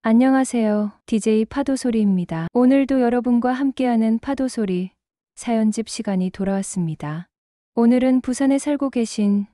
안녕하세요. DJ 파도소리입니다. 오늘도 여러분과 함께하는 파도소리 사연집 시간이 돌아왔습니다. 오늘은 부산에 살고 계신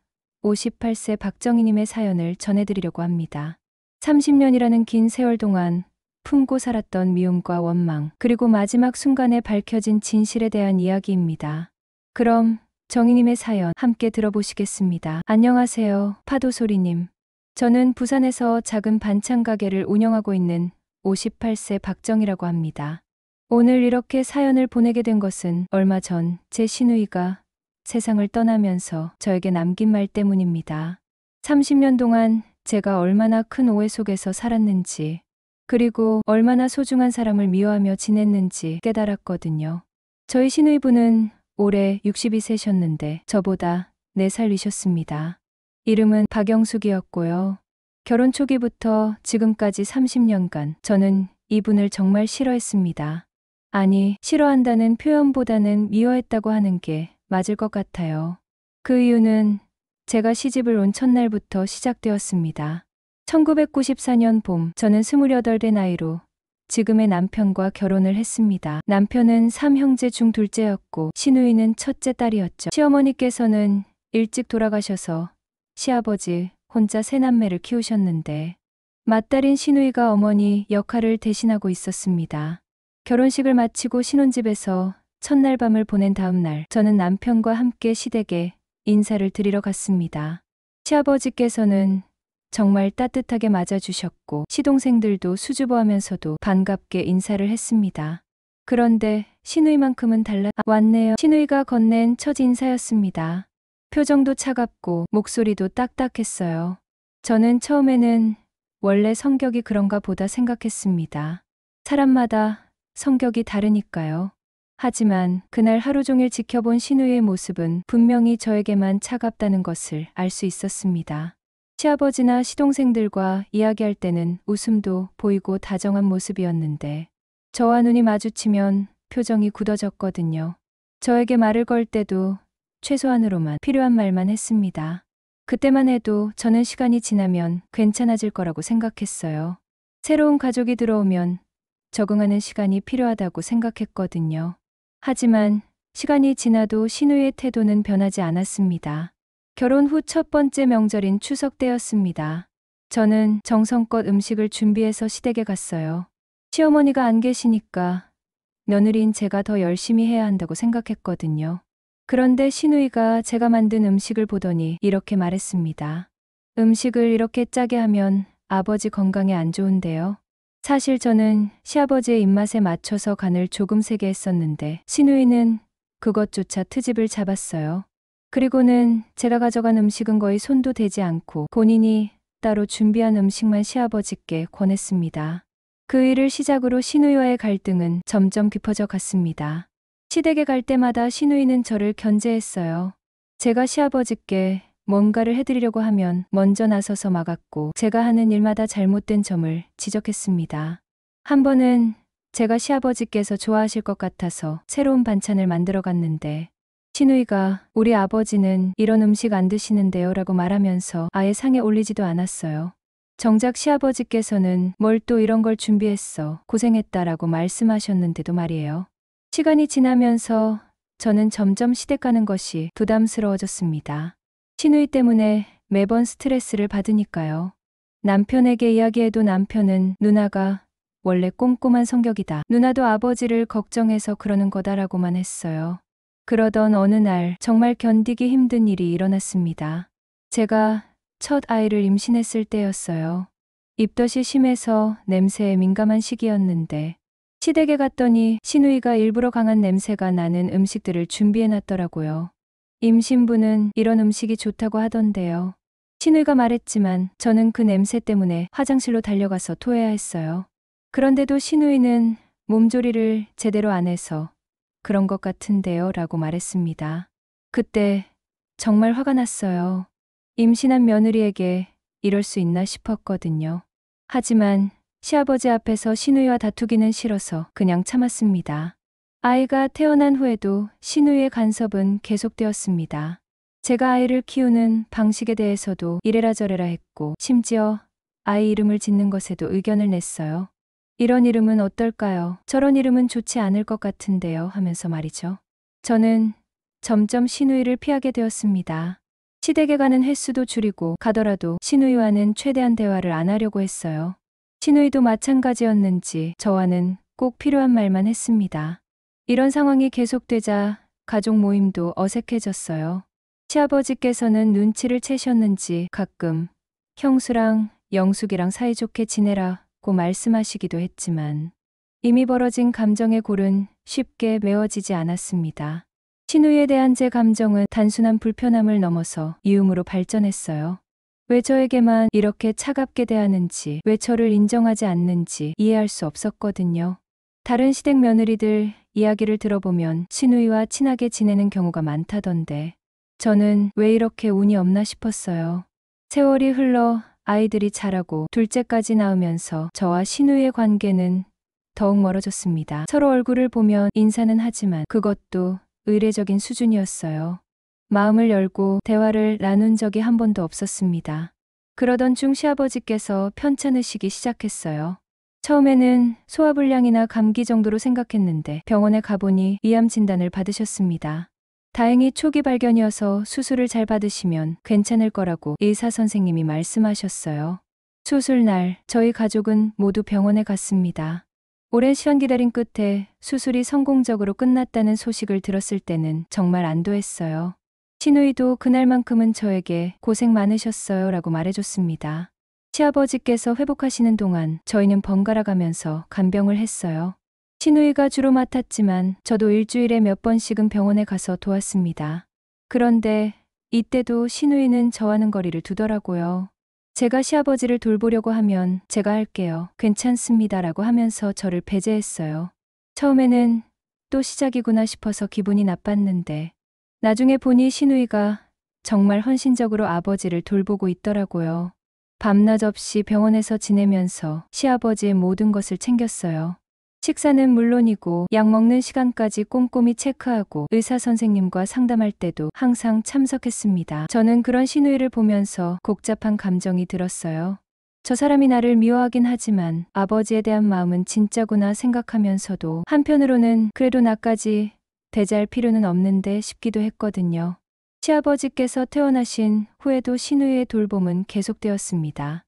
58세 박정희님의 사연을 전해드리려고 합니다. 30년이라는 긴 세월 동안 품고 살았던 미움과 원망, 그리고 마지막 순간에 밝혀진 진실에 대한 이야기입니다. 그럼 정희님의 사연 함께 들어보시겠습니다. 안녕하세요, 파도소리님. 저는 부산에서 작은 반찬 가게를 운영하고 있는 58세 박정희라고 합니다. 오늘 이렇게 사연을 보내게 된 것은 얼마 전 제 시누이가 세상을 떠나면서 저에게 남긴 말 때문입니다. 30년 동안 제가 얼마나 큰 오해 속에서 살았는지, 그리고 얼마나 소중한 사람을 미워하며 지냈는지 깨달았거든요. 저희 시누이분은 올해 62세셨는데 저보다 4살 위셨습니다. 이름은 박영숙이었고요. 결혼 초기부터 지금까지 30년간 저는 이분을 정말 싫어했습니다. 아니, 싫어한다는 표현보다는 미워했다고 하는 게 맞을 것 같아요. 그 이유는 제가 시집을 온 첫날부터 시작되었습니다. 1994년 봄, 저는 28의 나이로 지금의 남편과 결혼을 했습니다. 남편은 3형제 중 둘째였고 시누이는 첫째 딸이었죠. 시어머니께서는 일찍 돌아가셔서 시아버지 혼자 세 남매를 키우셨는데 맏딸인 시누이가 어머니 역할을 대신하고 있었습니다. 결혼식을 마치고 신혼집에서 첫날 밤을 보낸 다음 날, 저는 남편과 함께 시댁에 인사를 드리러 갔습니다. 시아버지께서는 정말 따뜻하게 맞아주셨고 시동생들도 수줍어하면서도 반갑게 인사를 했습니다. 그런데 시누이만큼은 왔네요. 시누이가 건넨 첫 인사였습니다. 표정도 차갑고 목소리도 딱딱했어요. 저는 처음에는 원래 성격이 그런가 보다 생각했습니다. 사람마다 성격이 다르니까요. 하지만 그날 하루 종일 지켜본 시누이의 모습은 분명히 저에게만 차갑다는 것을 알 수 있었습니다. 시아버지나 시동생들과 이야기할 때는 웃음도 보이고 다정한 모습이었는데 저와 눈이 마주치면 표정이 굳어졌거든요. 저에게 말을 걸 때도 최소한으로만 필요한 말만 했습니다. 그때만 해도 저는 시간이 지나면 괜찮아질 거라고 생각했어요. 새로운 가족이 들어오면 적응하는 시간이 필요하다고 생각했거든요. 하지만 시간이 지나도 시누이의 태도는 변하지 않았습니다. 결혼 후 첫 번째 명절인 추석 때였습니다. 저는 정성껏 음식을 준비해서 시댁에 갔어요. 시어머니가 안 계시니까 며느리인 제가 더 열심히 해야 한다고 생각했거든요. 그런데 시누이가 제가 만든 음식을 보더니 이렇게 말했습니다. 음식을 이렇게 짜게 하면 아버지 건강에 안 좋은데요. 사실 저는 시아버지의 입맛에 맞춰서 간을 조금 세게 했었는데 시누이는 그것조차 트집을 잡았어요. 그리고는 제가 가져간 음식은 거의 손도 대지 않고 본인이 따로 준비한 음식만 시아버지께 권했습니다. 그 일을 시작으로 시누이와의 갈등은 점점 깊어져 갔습니다. 시댁에 갈 때마다 시누이는 저를 견제했어요. 제가 시아버지께 뭔가를 해드리려고 하면 먼저 나서서 막았고 제가 하는 일마다 잘못된 점을 지적했습니다. 한 번은 제가 시아버지께서 좋아하실 것 같아서 새로운 반찬을 만들어 갔는데 시누이가 우리 아버지는 이런 음식 안 드시는데요 라고 말하면서 아예 상에 올리지도 않았어요. 정작 시아버지께서는 뭘 또 이런 걸 준비했어 고생했다라고 말씀하셨는데도 말이에요. 시간이 지나면서 저는 점점 시댁 가는 것이 부담스러워졌습니다. 시누이 때문에 매번 스트레스를 받으니까요. 남편에게 이야기해도 남편은 누나가 원래 꼼꼼한 성격이다. 누나도 아버지를 걱정해서 그러는 거다라고만 했어요. 그러던 어느 날 정말 견디기 힘든 일이 일어났습니다. 제가 첫 아이를 임신했을 때였어요. 입덧이 심해서 냄새에 민감한 시기였는데 시댁에 갔더니 시누이가 일부러 강한 냄새가 나는 음식들을 준비해놨더라고요. 임신부는 이런 음식이 좋다고 하던데요. 시누이가 말했지만 저는 그 냄새 때문에 화장실로 달려가서 토해야 했어요. 그런데도 시누이는 몸조리를 제대로 안 해서 그런 것 같은데요 라고 말했습니다. 그때 정말 화가 났어요. 임신한 며느리에게 이럴 수 있나 싶었거든요. 하지만 시아버지 앞에서 시누이와 다투기는 싫어서 그냥 참았습니다. 아이가 태어난 후에도 시누이의 간섭은 계속되었습니다. 제가 아이를 키우는 방식에 대해서도 이래라 저래라 했고 심지어 아이 이름을 짓는 것에도 의견을 냈어요. 이런 이름은 어떨까요? 저런 이름은 좋지 않을 것 같은데요 하면서 말이죠. 저는 점점 신우이를 피하게 되었습니다. 시댁에 가는 횟수도 줄이고 가더라도 신우이와는 최대한 대화를 안 하려고 했어요. 신우이도 마찬가지였는지 저와는 꼭 필요한 말만 했습니다. 이런 상황이 계속되자 가족 모임도 어색해졌어요. 시아버지께서는 눈치를 채셨는지 가끔 형수랑 영숙이랑 사이좋게 지내라고 말씀하시기도 했지만 이미 벌어진 감정의 골은 쉽게 메워지지 않았습니다. 신우이에 대한 제 감정은 단순한 불편함을 넘어서 미움으로 발전했어요. 왜 저에게만 이렇게 차갑게 대하는지, 왜 저를 인정하지 않는지 이해할 수 없었거든요. 다른 시댁 며느리들 이야기를 들어보면 신우이와 친하게 지내는 경우가 많다던데 저는 왜 이렇게 운이 없나 싶었어요. 세월이 흘러 아이들이 자라고 둘째까지 낳으면서 저와 신우이의 관계는 더욱 멀어졌습니다. 서로 얼굴을 보면 인사는 하지만 그것도 의례적인 수준이었어요. 마음을 열고 대화를 나눈 적이 한 번도 없었습니다. 그러던 중 시아버지께서 편찮으시기 시작했어요. 처음에는 소화불량이나 감기 정도로 생각했는데 병원에 가보니 위암 진단을 받으셨습니다. 다행히 초기 발견이어서 수술을 잘 받으시면 괜찮을 거라고 의사 선생님이 말씀하셨어요. 수술 날 저희 가족은 모두 병원에 갔습니다. 오랜 시간 기다린 끝에 수술이 성공적으로 끝났다는 소식을 들었을 때는 정말 안도했어요. 신우이도 그날만큼은 저에게 고생 많으셨어요 라고 말해줬습니다. 시아버지께서 회복하시는 동안 저희는 번갈아 가면서 간병을 했어요. 신우이가 주로 맡았지만 저도 일주일에 몇 번씩은 병원에 가서 도왔습니다. 그런데 이때도 신우이는 저와는 거리를 두더라고요. 제가 시아버지를 돌보려고 하면 제가 할게요. 괜찮습니다 라고 하면서 저를 배제했어요. 처음에는 또 시작이구나 싶어서 기분이 나빴는데 나중에 보니 신우이가 정말 헌신적으로 아버지를 돌보고 있더라고요. 밤낮 없이 병원에서 지내면서 시아버지의 모든 것을 챙겼어요. 식사는 물론이고 약 먹는 시간까지 꼼꼼히 체크하고 의사 선생님과 상담할 때도 항상 참석했습니다. 저는 그런 신우이를 보면서 복잡한 감정이 들었어요. 저 사람이 나를 미워하긴 하지만 아버지에 대한 마음은 진짜구나 생각하면서도 한편으로는 그래도 나까지 배제할 필요는 없는데 싶기도 했거든요. 시아버지께서 퇴원하신 후에도 신우이의 돌봄은 계속되었습니다.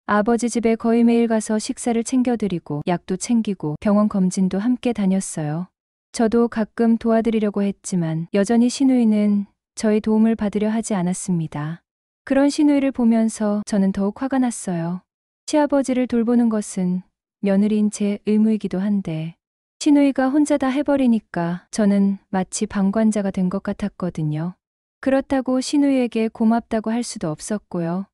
아버지 집에 거의 매일 가서 식사를 챙겨드리고 약도 챙기고 병원 검진도 함께 다녔어요. 저도 가끔 도와드리려고 했지만 여전히 신우이는 저의 도움을 받으려 하지 않았습니다. 그런 신우이를 보면서 저는 더욱 화가 났어요. 시아버지를 돌보는 것은 며느리인 제 의무이기도 한데 신우이가 혼자 다 해버리니까 저는 마치 방관자가 된 것 같았거든요. 그렇다고 신우이에게 고맙다고 할 수도 없었고요.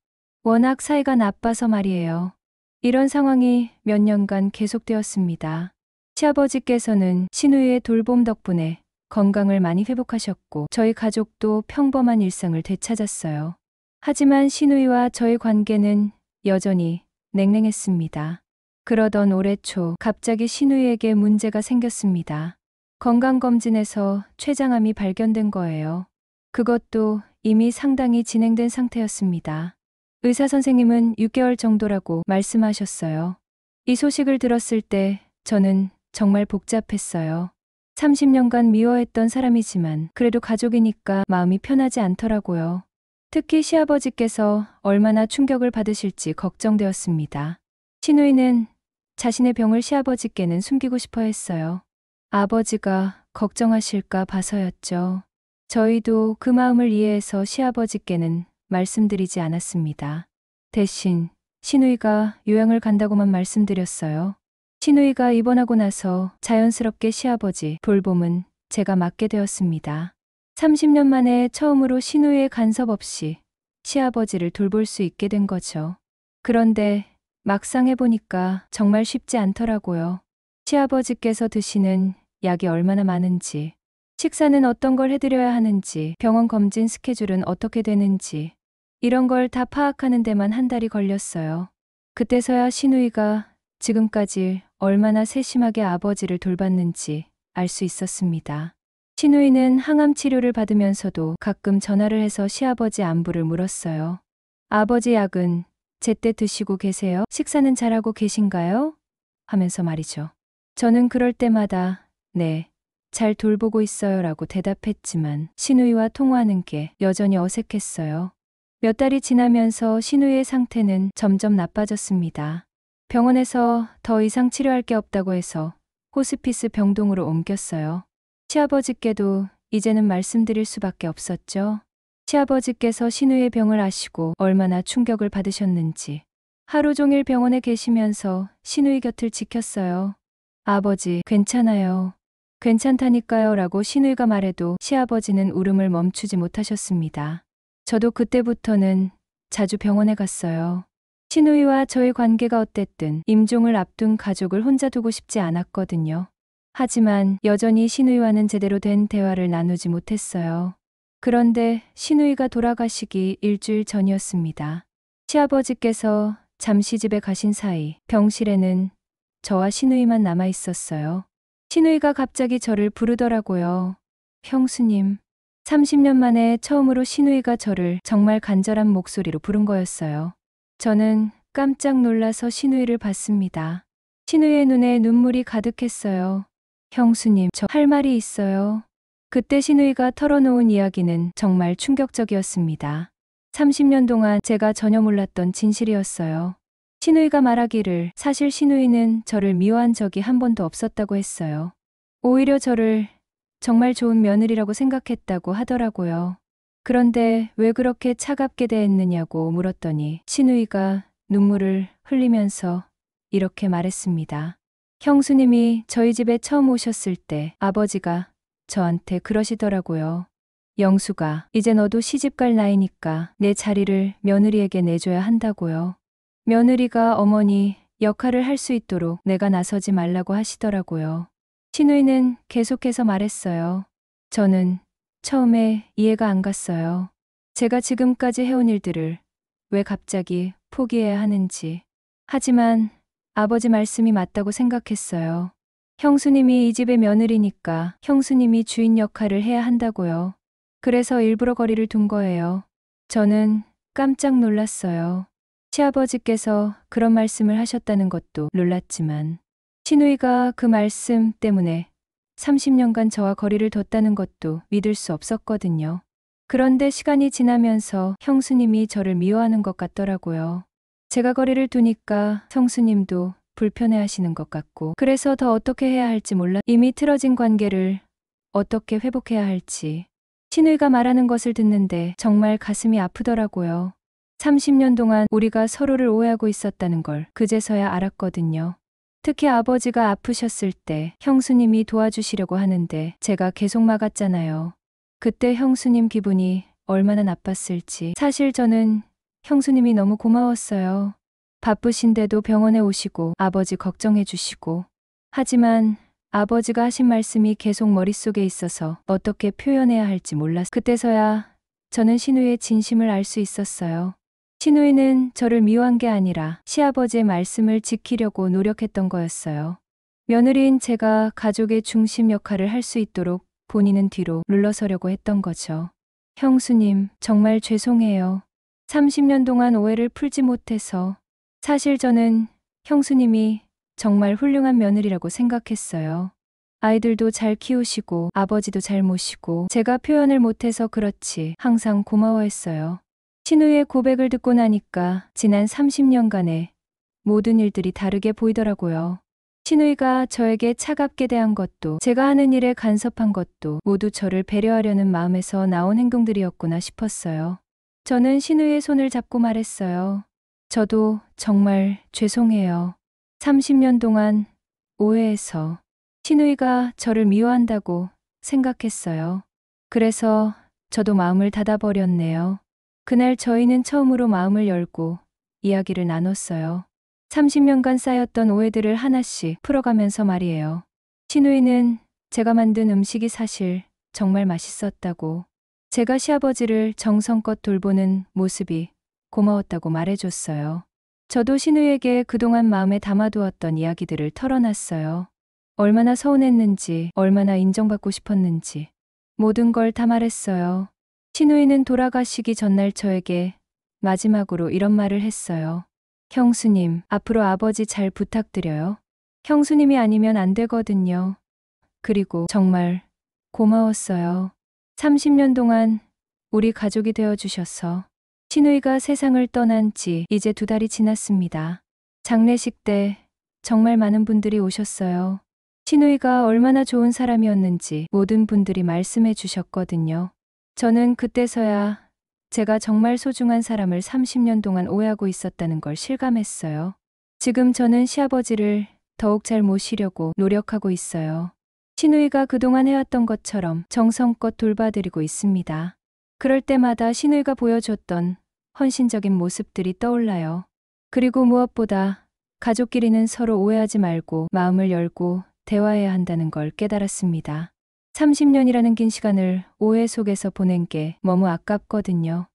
워낙 사이가 나빠서 말이에요. 이런 상황이 몇 년간 계속되었습니다. 시아버지께서는 신우이의 돌봄 덕분에 건강을 많이 회복하셨고 저희 가족도 평범한 일상을 되찾았어요. 하지만 신우이와 저의 관계는 여전히 냉랭했습니다. 그러던 올해 초 갑자기 신우이에게 문제가 생겼습니다. 건강검진에서 췌장암이 발견된 거예요. 그것도 이미 상당히 진행된 상태였습니다. 의사 선생님은 6개월 정도라고 말씀하셨어요. 이 소식을 들었을 때 저는 정말 복잡했어요. 30년간 미워했던 사람이지만 그래도 가족이니까 마음이 편하지 않더라고요. 특히 시아버지께서 얼마나 충격을 받으실지 걱정되었습니다. 신우이는 자신의 병을 시아버지께는 숨기고 싶어 했어요. 아버지가 걱정하실까 봐서였죠. 저희도 그 마음을 이해해서 시아버지께는 말씀드리지 않았습니다. 대신 신우이가 요양을 간다고만 말씀드렸어요. 신우이가 입원하고 나서 자연스럽게 시아버지 돌봄은 제가 맡게 되었습니다. 30년 만에 처음으로 신우이의 간섭 없이 시아버지를 돌볼 수 있게 된 거죠. 그런데 막상 해보니까 정말 쉽지 않더라고요. 시아버지께서 드시는 약이 얼마나 많은지, 식사는 어떤 걸 해드려야 하는지, 병원 검진 스케줄은 어떻게 되는지 이런 걸 다 파악하는 데만 한 달이 걸렸어요. 그때서야 신우이가 지금까지 얼마나 세심하게 아버지를 돌봤는지 알 수 있었습니다. 신우이는 항암 치료를 받으면서도 가끔 전화를 해서 시아버지 안부를 물었어요. 아버지 약은 제때 드시고 계세요? 식사는 잘하고 계신가요? 하면서 말이죠. 저는 그럴 때마다 네, 잘 돌보고 있어요 라고 대답했지만 신우이와 통화하는 게 여전히 어색했어요. 몇 달이 지나면서 신우이의 상태는 점점 나빠졌습니다. 병원에서 더 이상 치료할 게 없다고 해서 호스피스 병동으로 옮겼어요. 시아버지께도 이제는 말씀드릴 수밖에 없었죠. 시아버지께서 신우이의 병을 아시고 얼마나 충격을 받으셨는지 하루 종일 병원에 계시면서 신우이 곁을 지켰어요. 아버지, 괜찮아요. 괜찮다니까요 라고 신우이가 말해도 시아버지는 울음을 멈추지 못하셨습니다. 저도 그때부터는 자주 병원에 갔어요. 신우이와 저의 관계가 어땠든 임종을 앞둔 가족을 혼자 두고 싶지 않았거든요. 하지만 여전히 신우이와는 제대로 된 대화를 나누지 못했어요. 그런데 신우이가 돌아가시기 일주일 전이었습니다. 시아버지께서 잠시 집에 가신 사이 병실에는 저와 신우이만 남아 있었어요. 신우이가 갑자기 저를 부르더라고요. 형수님. 30년 만에 처음으로 신우이가 저를 정말 간절한 목소리로 부른 거였어요. 저는 깜짝 놀라서 신우이를 봤습니다. 신우이의 눈에 눈물이 가득했어요. 형수님, 저 할 말이 있어요. 그때 신우이가 털어놓은 이야기는 정말 충격적이었습니다. 30년 동안 제가 전혀 몰랐던 진실이었어요. 신우이가 말하기를 사실 신우이는 저를 미워한 적이 한 번도 없었다고 했어요. 오히려 저를 정말 좋은 며느리라고 생각했다고 하더라고요. 그런데 왜 그렇게 차갑게 대했느냐고 물었더니 신우이가 눈물을 흘리면서 이렇게 말했습니다. 형수님이 저희 집에 처음 오셨을 때 아버지가 저한테 그러시더라고요. 영수가 이제 너도 시집갈 나이니까 내 자리를 며느리에게 내줘야 한다고요. 며느리가 어머니 역할을 할 수 있도록 내가 나서지 말라고 하시더라고요. 신우이는 계속해서 말했어요. 저는 처음에 이해가 안 갔어요. 제가 지금까지 해온 일들을 왜 갑자기 포기해야 하는지. 하지만 아버지 말씀이 맞다고 생각했어요. 형수님이 이 집의 며느리니까 형수님이 주인 역할을 해야 한다고요. 그래서 일부러 거리를 둔 거예요. 저는 깜짝 놀랐어요. 시아버지께서 그런 말씀을 하셨다는 것도 놀랐지만 신우이가 그 말씀 때문에 30년간 저와 거리를 뒀다는 것도 믿을 수 없었거든요. 그런데 시간이 지나면서 형수님이 저를 미워하는 것 같더라고요. 제가 거리를 두니까 형수님도 불편해하시는 것 같고 그래서 더 어떻게 해야 할지 몰라 이미 틀어진 관계를 어떻게 회복해야 할지 신우이가 말하는 것을 듣는데 정말 가슴이 아프더라고요. 30년 동안 우리가 서로를 오해하고 있었다는 걸 그제서야 알았거든요. 특히 아버지가 아프셨을 때 형수님이 도와주시려고 하는데 제가 계속 막았잖아요. 그때 형수님 기분이 얼마나 나빴을지. 사실 저는 형수님이 너무 고마웠어요. 바쁘신데도 병원에 오시고 아버지 걱정해 주시고. 하지만 아버지가 하신 말씀이 계속 머릿속에 있어서 어떻게 표현해야 할지 몰랐어요. 그때서야 저는 신우이의 진심을 알 수 있었어요. 신우이는 저를 미워한 게 아니라 시아버지의 말씀을 지키려고 노력했던 거였어요. 며느리인 제가 가족의 중심 역할을 할 수 있도록 본인은 뒤로 물러서려고 했던 거죠. 형수님, 정말 죄송해요. 30년 동안 오해를 풀지 못해서. 사실 저는 형수님이 정말 훌륭한 며느리라고 생각했어요. 아이들도 잘 키우시고 아버지도 잘 모시고 제가 표현을 못해서 그렇지 항상 고마워했어요. 신우이의 고백을 듣고 나니까 지난 30년간의 모든 일들이 다르게 보이더라고요. 신우이가 저에게 차갑게 대한 것도 제가 하는 일에 간섭한 것도 모두 저를 배려하려는 마음에서 나온 행동들이었구나 싶었어요. 저는 신우이의 손을 잡고 말했어요. 저도 정말 죄송해요. 30년 동안 오해해서 신우이가 저를 미워한다고 생각했어요. 그래서 저도 마음을 닫아버렸네요. 그날 저희는 처음으로 마음을 열고 이야기를 나눴어요. 30년간 쌓였던 오해들을 하나씩 풀어가면서 말이에요. 신우이는 제가 만든 음식이 사실 정말 맛있었다고, 제가 시아버지를 정성껏 돌보는 모습이 고마웠다고 말해줬어요. 저도 신우이에게 그동안 마음에 담아두었던 이야기들을 털어놨어요. 얼마나 서운했는지, 얼마나 인정받고 싶었는지 모든 걸 다 말했어요. 신우이는 돌아가시기 전날 저에게 마지막으로 이런 말을 했어요. 형수님, 앞으로 아버지 잘 부탁드려요. 형수님이 아니면 안 되거든요. 그리고 정말 고마웠어요. 30년 동안 우리 가족이 되어 주셔서. 신우이가 세상을 떠난 지 이제 2달이 지났습니다. 장례식 때 정말 많은 분들이 오셨어요. 신우이가 얼마나 좋은 사람이었는지 모든 분들이 말씀해 주셨거든요. 저는 그때서야 제가 정말 소중한 사람을 30년 동안 오해하고 있었다는 걸 실감했어요. 지금 저는 시아버지를 더욱 잘 모시려고 노력하고 있어요. 신우이가 그동안 해왔던 것처럼 정성껏 돌봐드리고 있습니다. 그럴 때마다 신우이가 보여줬던 헌신적인 모습들이 떠올라요. 그리고 무엇보다 가족끼리는 서로 오해하지 말고 마음을 열고 대화해야 한다는 걸 깨달았습니다. 30년이라는 긴 시간을 오해 속에서 보낸 게 너무 아깝거든요.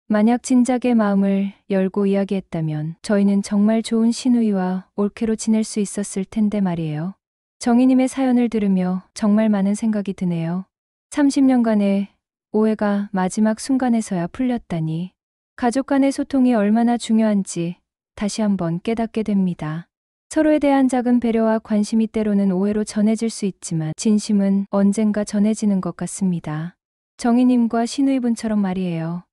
만약 진작에 마음을 열고 이야기했다면 저희는 정말 좋은 신우이와 올케로 지낼 수 있었을 텐데 말이에요. 정희님의 사연을 들으며 정말 많은 생각이 드네요. 30년간의 오해가 마지막 순간에서야 풀렸다니. 가족 간의 소통이 얼마나 중요한지 다시 한번 깨닫게 됩니다. 서로에 대한 작은 배려와 관심이 때로는 오해로 전해질 수 있지만 진심은 언젠가 전해지는 것 같습니다. 정희님과 신우이분처럼 말이에요.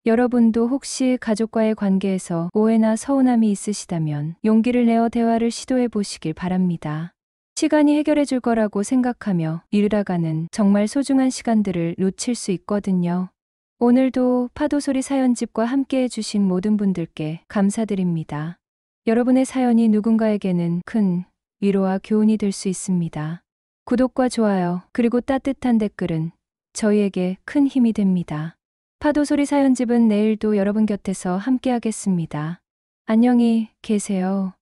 여러분도 혹시 가족과의 관계에서 오해나 서운함이 있으시다면 용기를 내어 대화를 시도해 보시길 바랍니다. 시간이 해결해 줄 거라고 생각하며 이르다가는 정말 소중한 시간들을 놓칠 수 있거든요. 오늘도 파도소리 사연집과 함께 해주신 모든 분들께 감사드립니다. 여러분의 사연이 누군가에게는 큰 위로와 교훈이 될 수 있습니다. 구독과 좋아요, 그리고 따뜻한 댓글은 저희에게 큰 힘이 됩니다. 파도소리 사연집은 내일도 여러분 곁에서 함께하겠습니다. 안녕히 계세요.